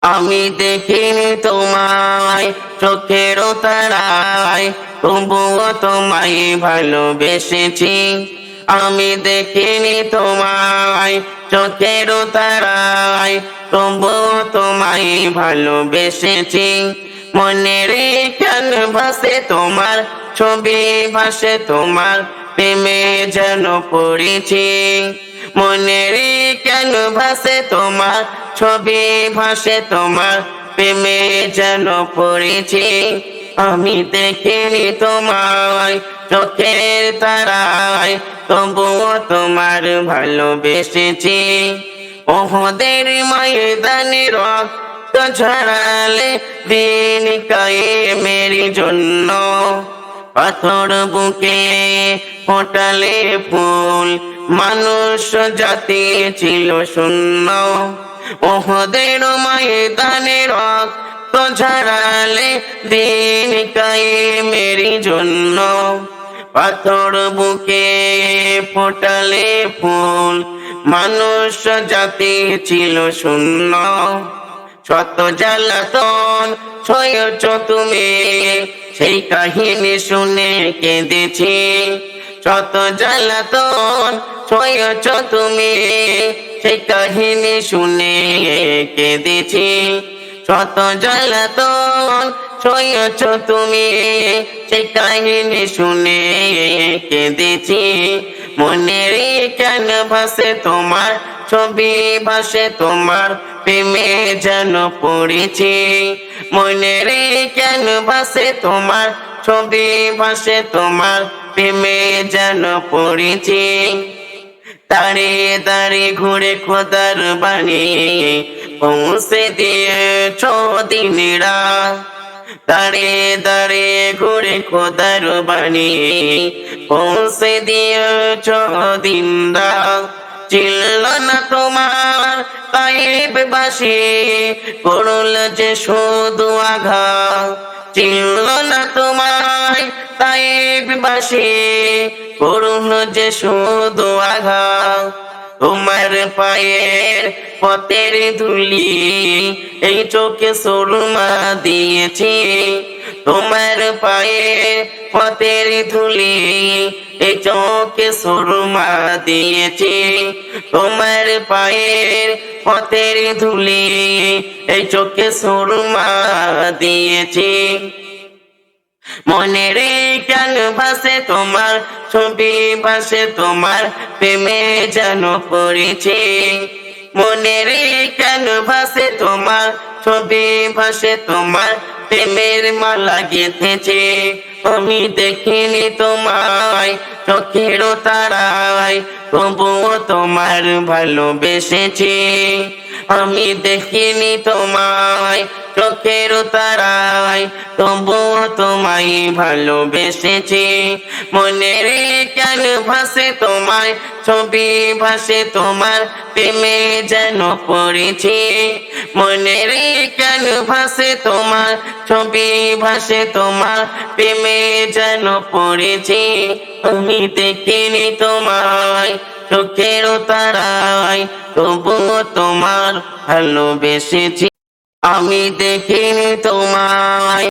আমি দেখিনি তোমায় চোখেরও তারায়, তবুও তোমায় ভালোবেসেছি। আমি দেখিনি তোমায় চোখেরও তারায়, তবুও তোমায় ভালোবেসেছি। মনের ক্যানভাসে তোমার ছবি ভাসে, তোমার প্রেমে যেন পড়েছি। মনের ক্যানভাসে তোমার ছবি ভাসে, তোমার প্রেমে যেন পড়েছি। আমি দেখিনি তোমায় চোখের তারায়, তবুও তোমার ভালোবেসেছি। ওহদের ময়দানে রক্ত ঝরালে দিন কায়েমের জন্য, পাথর বুকে ফোটালে ফুল, মানুষ জাতি ছিল শূন্য। ওহদের ময়দানে রক্ত ঝরালে দিন কায়েমের জন্য, পাথর বুকে ফোটালে ফুল, মানুষ জাতি ছিল শূন্য। শত জ্বালাতন সয়েছ তুমি, সেই কাহিনী শুনে কেঁদেছি। শত জ্বালাতন সয়েছ তুমি, সেই কাহিনী শুনে কেঁদেছি। শত জ্বালাতন সয়েছ তুমি, সেই কাহিনী শুনে কেঁদেছি। মনের ক্যানভাসে তোমার ছবি ভাসে, তোমার প্রেমে যেন পড়েছি। মনের ক্যানভাসে তোমার ছবি ভাসে, তোমার প্রেমে যেন পড়েছি। দাঁড়িয়ে দাঁড়িয়ে ঘুরে খোদার বাণী পৌঁছে দিয়েছ দিন রাত। দাঁড়িয়ে দাঁড়িয়ে ঘুরে খোদার বাণী পৌঁছে দিয়েছ দিন রাত। চিনল না তোমার গায়েববাসী, করল যে শুধু আঘাত। চিনল না তোমায় গায়েববাসী, করল যে শুধু আঘাত। তোমার পায়ের পথের ধুলি এই চোখে সুরমা দিয়েছি। তোমার পায়ের পথের ধুলি এই চোখে সুরমা দিয়েছি। তোমার পায়ের পথের ধুলি এই চোখে সুরমা দিয়েছি। মনের ক্যানভাসে তোমার ছবি ভাসে, তোমার প্রেমে যেন পড়েছি। মনের ক্যানভাসে তোমার ছবি ভাসে, তোমার প্রেমের মালা গেঁথেছে। আমি দেখিনি তোমায় চোখেরও তারায়, তবুও তোমার ভালোবেসেছি। আমি দেখিনি তোমায় চোখেরও তারায়, তবুও তোমায় ভালোবেসেছি। মনের ক্যানভাসে তোমায় ছবি ভাসে, তোমার প্রেমে যেন পড়েছি। মনের ক্যানভাসে তোমার ছবি ভাসে, তোমার প্রেমে যেন পড়েছি। আমি দেখিনি তোমায় চোখেরও তারায়, তবুও তোমার ভালোবেসেছি। আমি দেখিনি তোমায়।